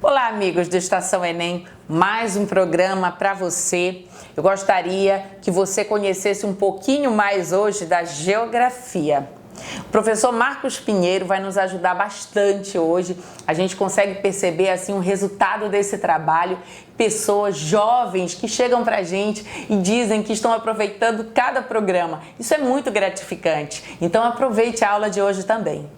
Olá, amigos do Estação Enem, mais um programa para você. Eu gostaria que você conhecesse um pouquinho mais hoje da geografia. O professor Marcos Pinheiro vai nos ajudar bastante hoje. A gente consegue perceber assim um resultado desse trabalho, pessoas jovens que chegam para a gente e dizem que estão aproveitando cada programa. Isso é muito gratificante. Então aproveite a aula de hoje também.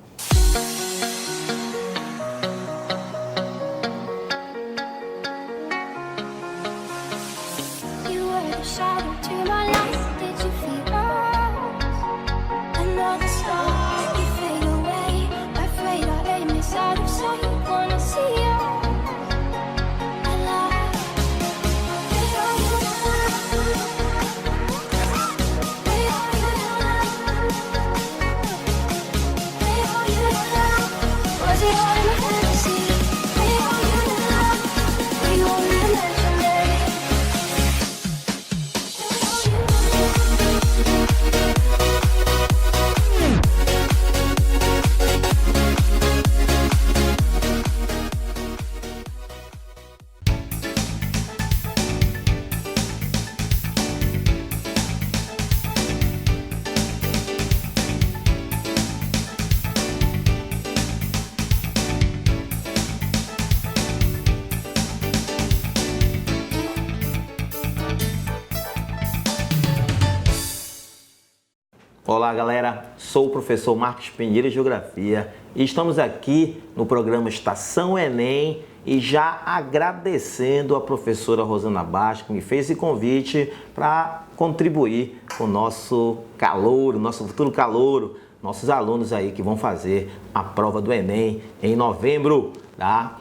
Olá galera, sou o professor Marcos Pinheiro de Geografia e estamos aqui no programa Estação Enem e já agradecendo a professora Rosana Bastos que me fez esse convite para contribuir com o nosso calouro, nosso futuro calouro, nossos alunos aí que vão fazer a prova do Enem em novembro, tá?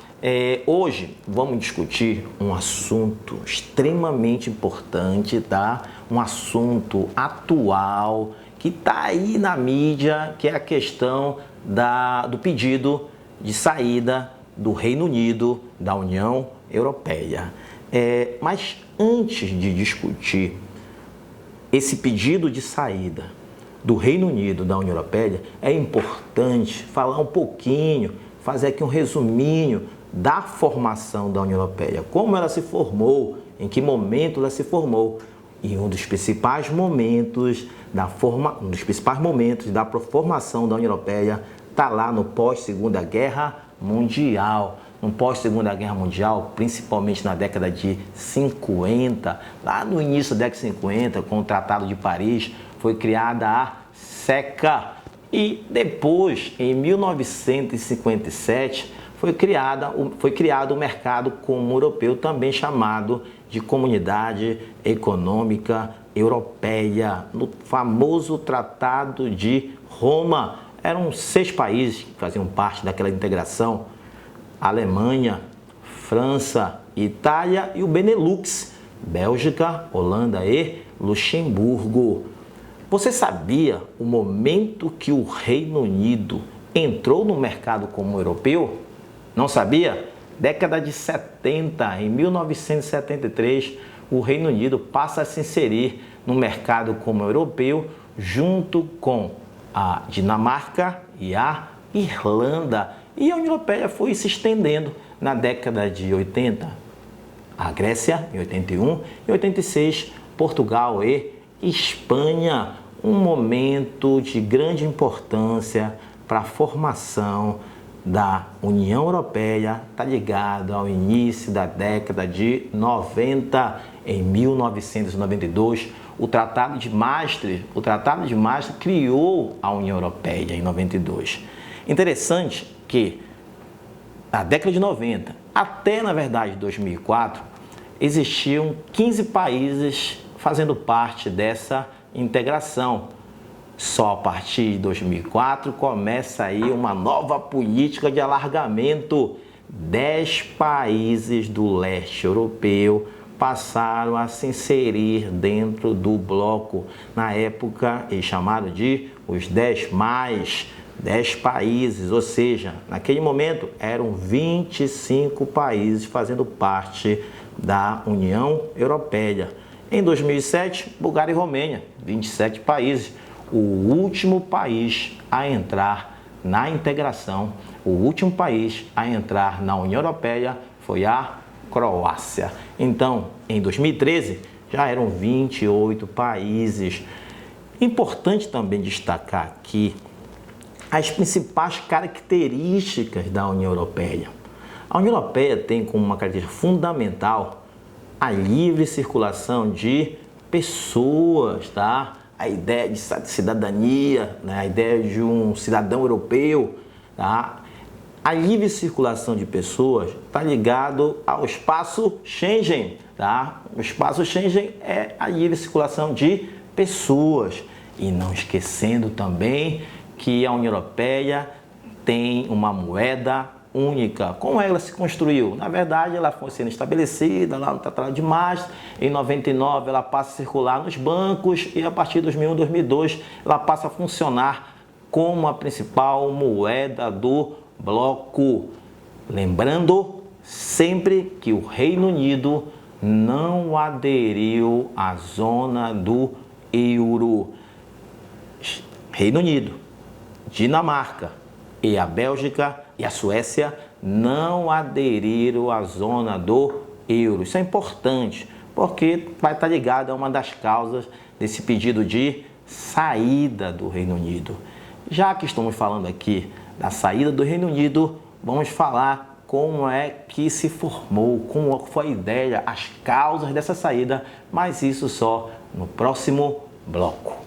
Hoje vamos discutir um assunto extremamente importante, tá? Um assunto atual que está aí na mídia, que é a questão do pedido de saída do Reino Unido da União Europeia. Mas antes de discutir esse pedido de saída do Reino Unido da União Europeia, é importante falar um pouquinho, fazer aqui um resuminho da formação da União Europeia, como ela se formou, em que momento ela se formou. E um dos principais momentos da formação da União Europeia está lá no pós-Segunda Guerra Mundial. No pós-Segunda Guerra Mundial, principalmente na década de 50, lá no início da década de 50, com o Tratado de Paris, foi criada a CECA. E depois, em 1957, foi criado o mercado comum europeu, também chamado de Comunidade Econômica Europeia, no famoso Tratado de Roma. Eram 6 países que faziam parte daquela integração: Alemanha, França, Itália e o Benelux, Bélgica, Holanda e Luxemburgo. Você sabia o momento que o Reino Unido entrou no mercado comum europeu? Não sabia? Década de 70, em 1973, o Reino Unido passa a se inserir no mercado comum europeu junto com a Dinamarca e a Irlanda. E a União Europeia foi se estendendo na década de 80. A Grécia, em 81, e 86, Portugal e Espanha. Um momento de grande importância para a formação da União Europeia, está ligado ao início da década de 90. Em 1992, o Tratado de Maastricht criou a União Europeia em 92. Interessante que na década de 90, até na verdade 2004, existiam 15 países fazendo parte dessa integração. Só a partir de 2004 começa aí uma nova política de alargamento. 10 países do leste europeu passaram a se inserir dentro do bloco. Na época, eles chamaram de os 10 países, ou seja, naquele momento eram 25 países fazendo parte da União Europeia. Em 2007, Bulgária e Romênia, 27 países. O último país a entrar na integração, o último país a entrar na União Europeia Foi a Croácia. Então, em 2013, já eram 28 países. Importante também destacar aqui as principais características da União Europeia. A União Europeia tem como uma característica fundamental a livre circulação de pessoas, tá? A ideia de cidadania, né? A ideia de um cidadão europeu, tá? A livre circulação de pessoas está ligado ao espaço Schengen, tá? O espaço Schengen é a livre circulação de pessoas. E não esquecendo também que a União Europeia tem uma moeda única. Como ela se construiu? Na verdade, ela foi sendo estabelecida lá no Tratado de Maastricht. Em 99, ela passa a circular nos bancos e a partir de 2001, 2002, ela passa a funcionar como a principal moeda do bloco. Lembrando sempre que o Reino Unido não aderiu à zona do euro. Reino Unido, Dinamarca e a Bélgica e a Suécia não aderiram à zona do euro. Isso é importante, porque vai estar ligado a uma das causas desse pedido de saída do Reino Unido. Já que estamos falando aqui da saída do Reino Unido, vamos falar como é que se formou, como foi a ideia, as causas dessa saída, mas isso só no próximo bloco.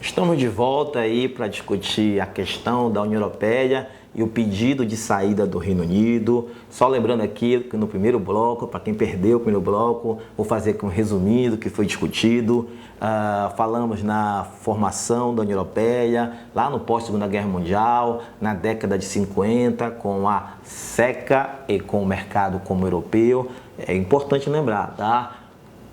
Estamos de volta aí para discutir a questão da União Europeia e o pedido de saída do Reino Unido. Só lembrando aqui que no primeiro bloco, para quem perdeu o primeiro bloco, vou fazer aqui um resumido que foi discutido. Falamos na formação da União Europeia, lá no pós-Segunda Guerra Mundial, na década de 50, com a SECA e com o mercado como europeu. É importante lembrar, tá?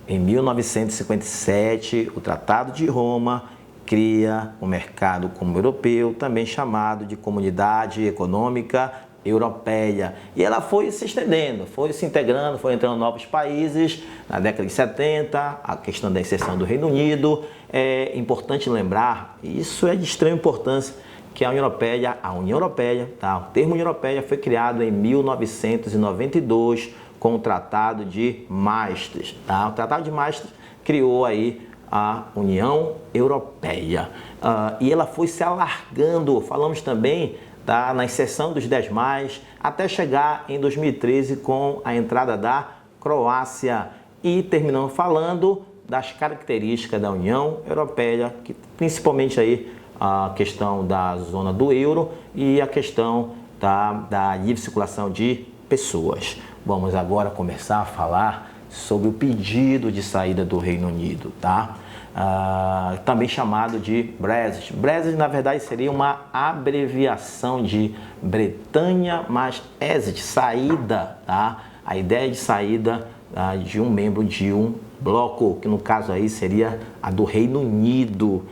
Em 1957, o Tratado de Roma cria o mercado comum europeu, também chamado de Comunidade Econômica Europeia. E ela foi se estendendo, foi se integrando, foi entrando novos países. Na década de 70, a questão da exceção do Reino Unido. É importante lembrar, e isso é de extrema importância, que a União Europeia, tá? O termo União Europeia foi criado em 1992 com o Tratado de Maastricht, tá? O Tratado de Maastricht criou aí a União Europeia. E ela foi se alargando, falamos também na inserção dos 10+, até chegar em 2013 com a entrada da Croácia e terminando falando das características da União Europeia, que principalmente aí a questão da zona do euro e a questão da livre circulação de pessoas. Vamos agora começar a falar sobre o pedido de saída do Reino Unido, tá? Também chamado de Brexit. Brexit, na verdade, seria uma abreviação de Bretanha mais exit, saída, tá? A ideia de saída de um membro de um bloco, que no caso aí seria a do Reino Unido.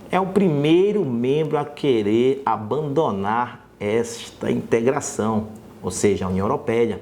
É o primeiro membro a querer abandonar esta integração, ou seja, a União Europeia.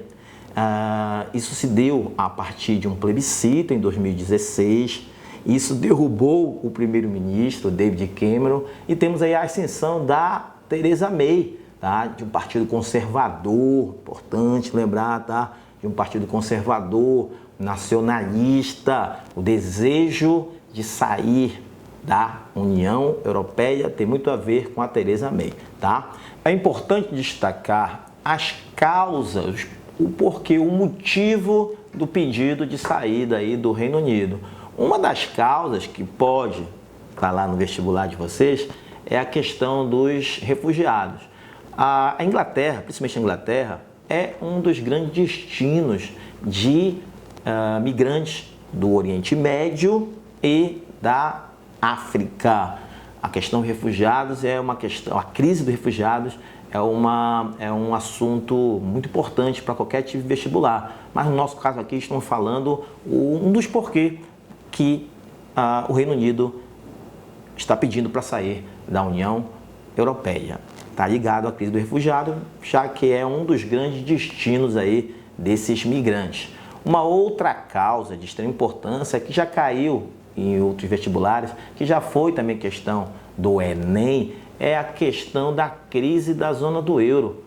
Isso se deu a partir de um plebiscito em 2016. Isso derrubou o primeiro-ministro David Cameron e temos aí a ascensão da Theresa May, tá? De um partido conservador, importante lembrar, tá? De um partido conservador, nacionalista. O desejo de sair da União Europeia tem muito a ver com a Theresa May, tá? É importante destacar as causas, o porquê, o motivo do pedido de saída aí do Reino Unido. Uma das causas que pode estar lá no vestibular de vocês é a questão dos refugiados. A Inglaterra, principalmente a Inglaterra, é um dos grandes destinos de migrantes do Oriente Médio e da África. A questão dos refugiados é uma questão, a crise dos refugiados é um assunto muito importante para qualquer tipo de vestibular. Mas no nosso caso aqui estamos falando um dos porquês que o Reino Unido está pedindo para sair da União Europeia. Está ligado à crise do refugiado, já que é um dos grandes destinos aí desses migrantes. Uma outra causa de extrema importância que já caiu em outros vestibulares, que já foi também questão do Enem, é a questão da crise da zona do euro.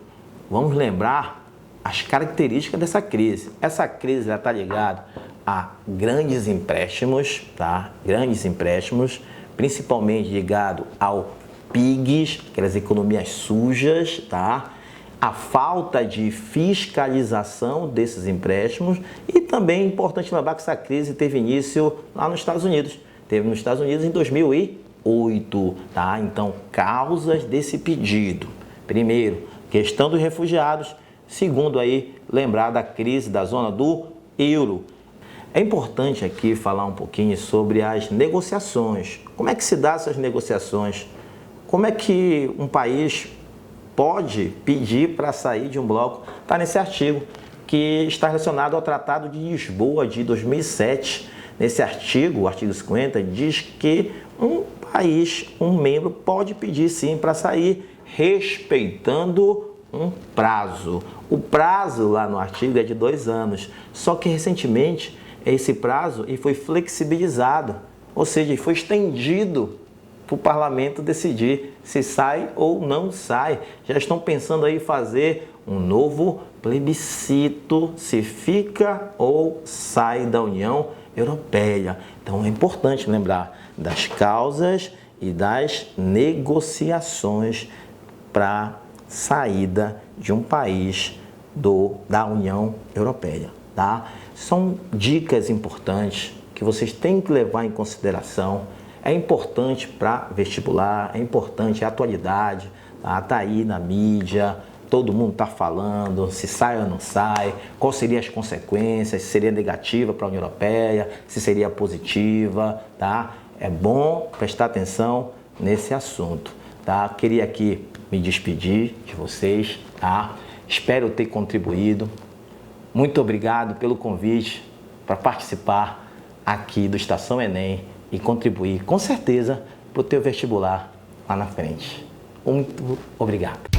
Vamos lembrar as características dessa crise. Essa crise está ligada a grandes empréstimos, tá? Grandes empréstimos, principalmente ligado ao PIGs, aquelas economias sujas, tá? A falta de fiscalização desses empréstimos e também é importante lembrar que essa crise teve início lá nos Estados Unidos. Teve nos Estados Unidos em 2008, tá? Então, causas desse pedido. Primeiro, questão dos refugiados. Segundo aí, lembrar da crise da zona do euro. É importante aqui falar um pouquinho sobre as negociações. Como é que se dá essas negociações? Como é que um país pode pedir para sair de um bloco? Está nesse artigo que está relacionado ao Tratado de Lisboa de 2007. Nesse artigo, o artigo 50, diz que um país, um membro, pode pedir sim para sair, respeitando um prazo. O prazo lá no artigo é de 2 anos, só que recentemente esse prazo foi flexibilizado, ou seja, foi estendido para o parlamento decidir se sai ou não sai. Já estão pensando aí em fazer um novo plebiscito, se fica ou sai da União Europeia. Então é importante lembrar das causas e das negociações para saída de um país da União Europeia, tá? São dicas importantes que vocês têm que levar em consideração. É importante para vestibular, é importante a atualidade, tá aí na mídia, todo mundo está falando se sai ou não sai, quais seriam as consequências, se seria negativa para a União Europeia, se seria positiva, tá? É bom prestar atenção nesse assunto, tá? Queria aqui me despedir de vocês, tá? Espero ter contribuído. Muito obrigado pelo convite para participar aqui do Estação Enem e contribuir, com certeza, para o teu vestibular lá na frente. Muito obrigado.